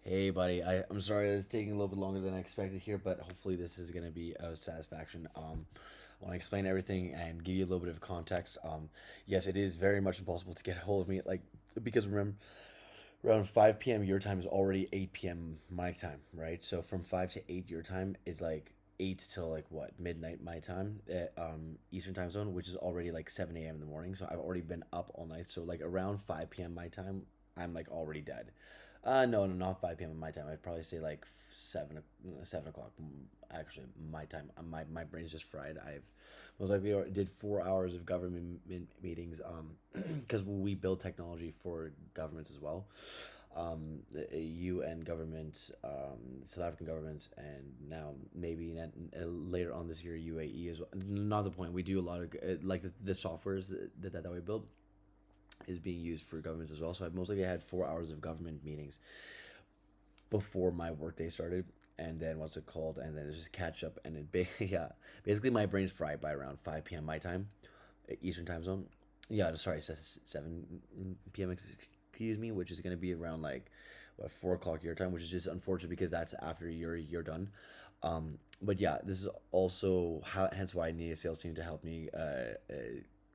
Hey, buddy. I'm sorry it's taking a little bit longer than I expected here, but hopefully this is going to be a satisfaction. I want to explain everything and give you a little bit of context. Yes, it is very much impossible to get a hold of me, like because remember, around 5 p.m. your time is already 8 p.m. my time, right? So from 5 to 8 your time is like 8 till like what midnight my time, Eastern time zone, which is already like 7 a.m. in the morning. So I've already been up all night. So like around 5 p.m. my time, I'm like already dead. No, no, not 5 p.m. my time. I'd probably say like 7 o'clock. Actually, my time. My brain's just fried. I've most likely did 4 hours of government meetings. Because we build technology for governments as well. UN government, South African governments, and now maybe later on this year UAE as well. Not the point. We do a lot of like the softwares that we build is being used for governments as well. So I've mostly had 4 hours of government meetings before my workday started, and then what's it called? And then it's just catch up, and yeah, basically my brain's fried by around 5 p.m. my time, Eastern time zone. Yeah, sorry, it says 7 p.m. Excuse me, which is gonna be around like what 4 o'clock your time, which is just unfortunate because that's after you're done. But yeah, this is also hence why I need a sales team to help me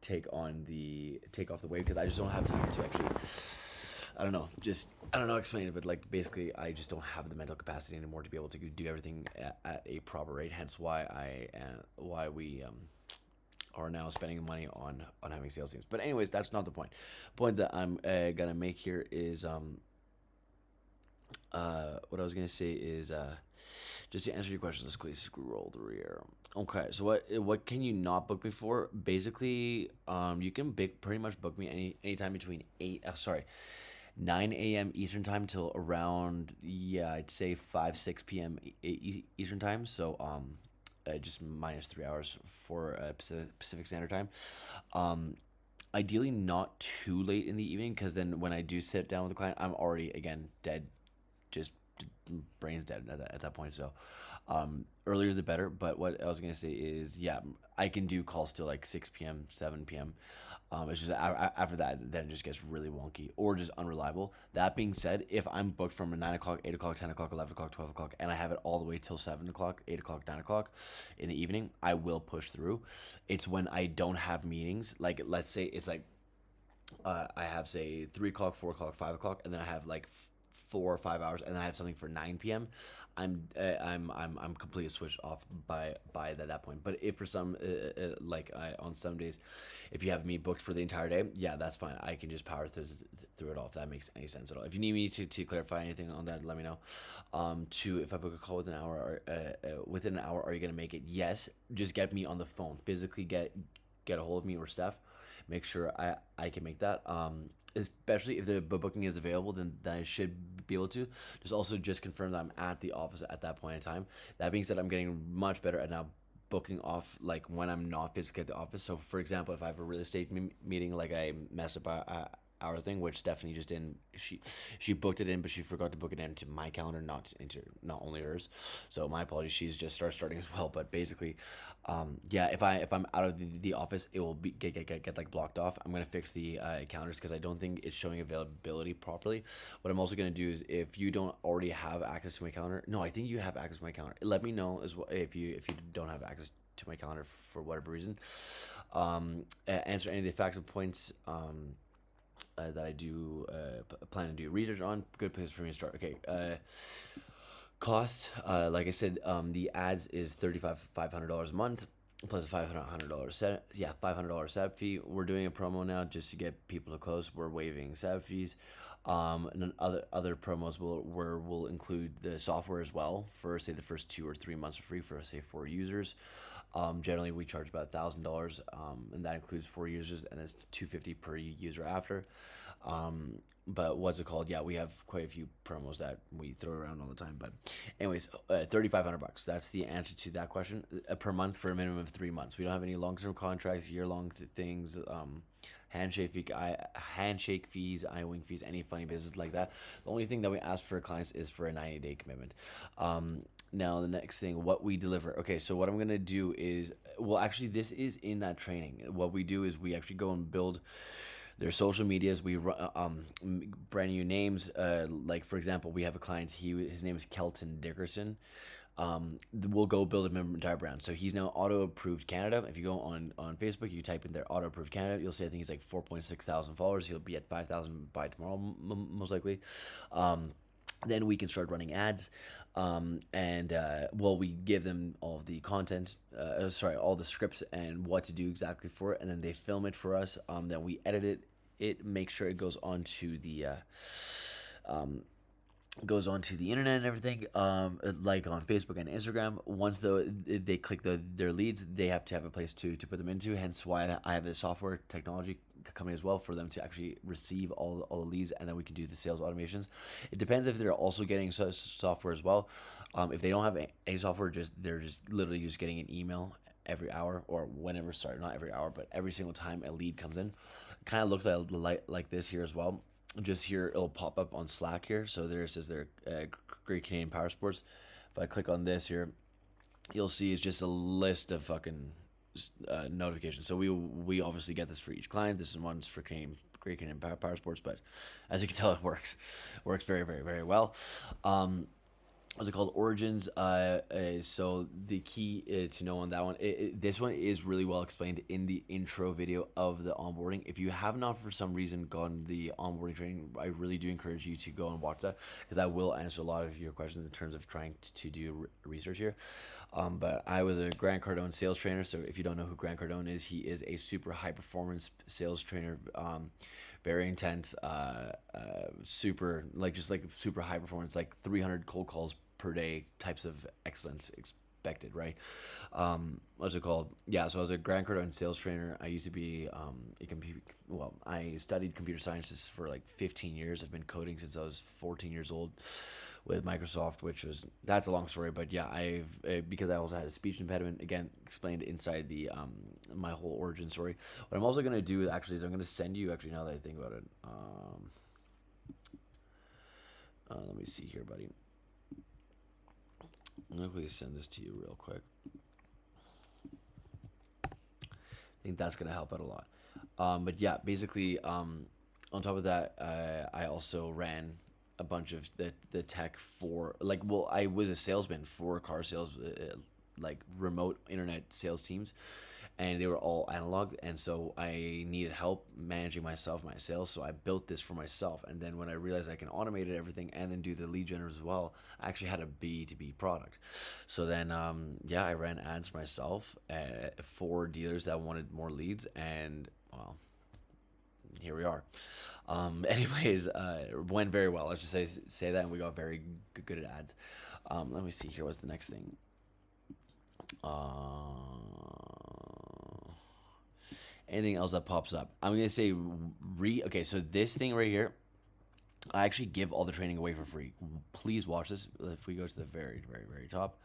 take off the wave because I just don't have time to actually. I don't know, just I don't know explain it, but like basically I just don't have the mental capacity anymore to be able to do everything at a proper rate. Hence why we are now spending money on having sales teams. But anyways, that's not the point. Point that I'm gonna make here is what I was gonna say is just to answer your question. Let's quickly scroll through here. Okay, so what can you not book me for? Basically, you can pretty much book me anytime between 9 a.m. Eastern time till around, yeah, I'd say 5 6 p.m. Eastern time. So just minus 3 hours for Pacific Standard Time. Um, Ideally not too late in the evening because then when I do sit down with the client, I'm already again dead, just brain's dead at that point. So earlier the better. But what I was gonna say is, yeah, I can do calls till like 6 p.m., 7 p.m. It's just after that, then it just gets really wonky or just unreliable. That being said, if I'm booked from 9 o'clock, 8 o'clock, 10 o'clock, 11 o'clock, 12 o'clock, and I have it all the way till 7 o'clock, 8 o'clock, 9 o'clock in the evening, I will push through. It's when I don't have meetings, like let's say it's like I have say 3 o'clock, 4 o'clock, 5 o'clock, and then I have like 4 or 5 hours, and then I have something for 9 p.m. I'm completely switched off by that point. But if for some on some days, if you have me booked for the entire day, yeah, that's fine. I can just power through it all if that makes any sense at all. If you need me to clarify anything on that, let me know. If I book a call within an hour, within an hour, are you gonna make it? Yes. Just get me on the phone. Physically get a hold of me or Steph. Make sure I can make that. Especially if the booking is available, then I should be able to. Just confirm that I'm at the office at that point in time. That being said, I'm getting much better at now booking off like when I'm not physically at the office. So for example, if I have a real estate meeting, like I messed up our thing, which Stephanie just didn't. She booked it in, but she forgot to book it into my calendar, not only hers. So my apologies. She's just starting as well. But basically, yeah, if I'm out of the office, it will be get like blocked off. I'm gonna fix the calendars because I don't think it's showing availability properly. What I'm also gonna do is if you don't already have access to my calendar, no, I think you have access to my calendar. Let me know as well if you don't have access to my calendar for whatever reason. Answer any of the facts and points. That I do plan to do research on. Good place for me to start. Okay. Cost. Like I said, the ads is $500 a month plus a $500 set. Yeah, $500 setup fee. We're doing a promo now just to get people to close. We're waiving setup fees. And then other promos will include the software as well for say the first 2 or 3 months for free for say 4 users. Generally, we charge about $1,000, and that includes 4 users, and it's $250 per user after. But what's it called? Yeah, we have quite a few promos that we throw around all the time. But, anyways, $3,500. That's the answer to that question. Per month for a minimum of 3 months. We don't have any long term contracts, year long things. Handshake fees, wing fees, any funny business like that. The only thing that we ask for clients is for a 90-day commitment. Now the next thing, what we deliver. Okay, so what I'm gonna do is, well, actually, this is in that training. What we do is we actually go and build their social medias. Brand new names. Like for example, we have a client. His name is Kelton Dickerson. We'll go build him an entire brand. So he's now auto approved Canada. If you go on Facebook, you type in there auto approved Canada, you'll see I think he's like 4.6 thousand followers. He'll be at 5,000 by tomorrow, most likely. Then we can start running ads, and well, we give them all of the content, all the scripts and what to do exactly for it, and then they film it for us. Then we edit it, make sure it goes onto the internet and everything, like on Facebook and Instagram. Once they click their leads, they have to have a place to put them into. Hence why I have a software technology company as well, for them to actually receive all the leads, and then we can do the sales automations. It depends if they're also getting software as well. If they don't have any software, they're just literally just getting an email every hour, or whenever. Sorry, not every hour, but every single time a lead comes in. It kind of looks like this here as well. Just here, it'll pop up on Slack here. So there it says there, Great Canadian Power Sports. If I click on this here, you'll see it's just a list of fucking notifications. So we obviously get this for each client. This is one's for Great Canadian Power Sports, but as you can tell, it works very, very, very well. What's it called? Origins. So the key to know on that one, this one is really well explained in the intro video of the onboarding. If you have not for some reason gotten the onboarding training, I really do encourage you to go and watch that, because I will answer a lot of your questions in terms of trying to do research here. But I was a Grant Cardone sales trainer. So if you don't know who Grant Cardone is, he is a super high performance sales trainer. Very intense, super super high performance, like 300 cold calls per day types of excellence expected, right? What's it called? Yeah, so I was a Grant Cardone sales trainer. I used to be I studied computer sciences for like 15 years. I've been coding since I was 14 years old with Microsoft, that's a long story, but yeah, because I also had a speech impediment, again, explained inside the my whole origin story. What I'm also going to do actually is I'm going to send you, actually, now that I think about it, let me see here, buddy. I'm going to send this to you real quick. I think that's going to help out a lot. But yeah, basically, on top of that, I also ran a bunch of the tech for, I was a salesman for car sales, like remote internet sales teams, and they were all analog, and so I needed help managing my sales, so I built this for myself. And then when I realized I can automate everything and then do the lead generators as well, I actually had a B2B product. So then I ran ads myself for dealers that wanted more leads, and well, here we are. Anyways, it went very well. Let's just say that, and we got very good at ads. Let me see here. What's the next thing? Anything else that pops up? I'm gonna say okay, so this thing right here, I actually give all the training away for free. Please watch this. If we go to the very, very, very top,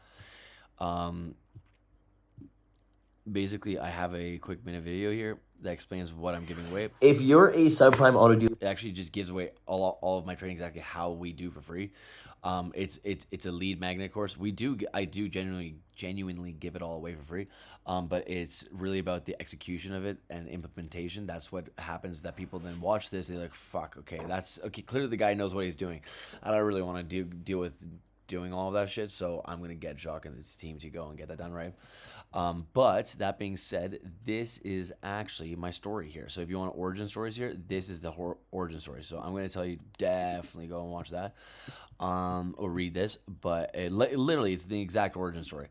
basically I have a quick minute video here that explains what I'm giving away. If you're a subprime auto dealer, it actually just gives away all of my training, exactly how we do for free. It's a lead magnet course. I do genuinely give it all away for free. But it's really about the execution of it and implementation. That's what happens, that people then watch this, they're like, fuck, okay, clearly the guy knows what he's doing. I don't really want to deal with doing all of that shit, so I'm gonna get Jacques and his team to go and get that done, right? But that being said, this is actually my story here. So if you want origin stories here, this is the origin story. So I'm going to tell you, definitely go and watch that, or read this. But literally, it's the exact origin story.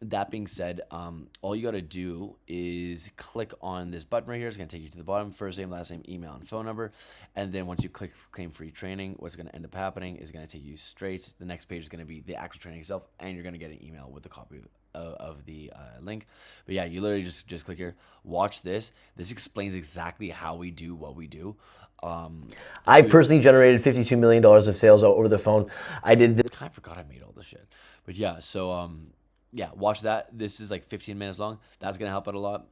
That being said, all you got to do is click on this button right here. It's going to take you to the bottom, first name, last name, email, and phone number. And then once you click claim free training, what's going to end up happening is going to take you straight. The next page is going to be the actual training itself, and you're going to get an email with a copy of the link. But yeah, you literally just click here, watch this. This explains exactly how we do what we do. I personally generated $52 million of sales over the phone. I kind of forgot I made all this shit, but yeah. So yeah, watch that. This is like 15 minutes long. That's gonna help out a lot.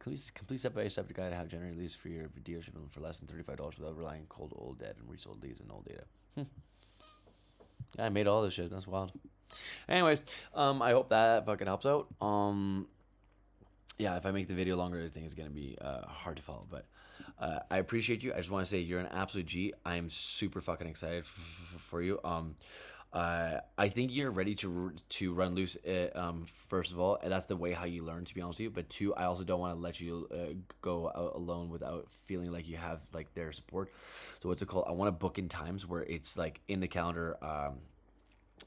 Complete step-by-step guide to how to generate leads for your dealership for less than $35 without relying on cold, old, dead, and resold leads and old data. Yeah, I made all this shit. That's wild. Anyways, I hope that fucking helps out. yeah, if I make the video longer, I think it's gonna be hard to follow. But I appreciate you. I just want to say you're an absolute G. I am super fucking excited for you. I think you're ready to run loose. First of all, and that's the way how you learn. To be honest with you, but two, I also don't want to let you go out alone without feeling like you have like their support. So what's it called? I want to book in times where it's like in the calendar.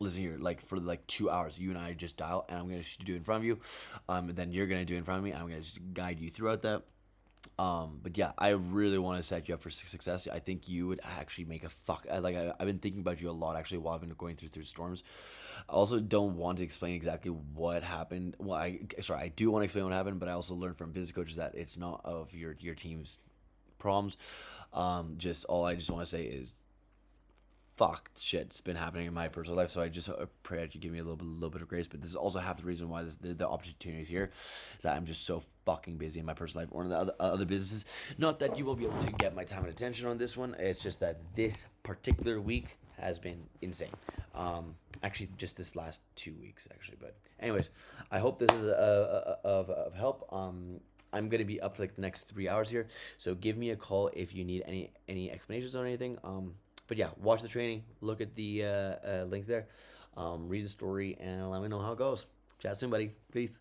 Listen here, like for like 2 hours, you and I just dial, and I'm gonna do it in front of you, and then you're gonna do it in front of me. And I'm gonna just guide you throughout that. But yeah, I really want to set you up for success. I think you would actually make a I've been thinking about you a lot actually while I've been going through storms. I also don't want to explain exactly what happened. Well, I do want to explain what happened, but I also learned from business coaches that it's not of your team's problems. Just all I just want to say is fucked shit's been happening in my personal life. So I just pray that you give me a little bit of grace. But this is also half the reason why the opportunity is here, is that I'm just so fucking busy in my personal life or in the other businesses. Not that you will be able to get my time and attention on this one. It's just that this particular week has been insane. Actually, just this last 2 weeks, actually. But anyways, I hope this is of help. I'm gonna be up like the next 3 hours here, so give me a call if you need any explanations on anything. But yeah, watch the training, look at the links there, read the story, and let me know how it goes. Chat soon, buddy. Peace.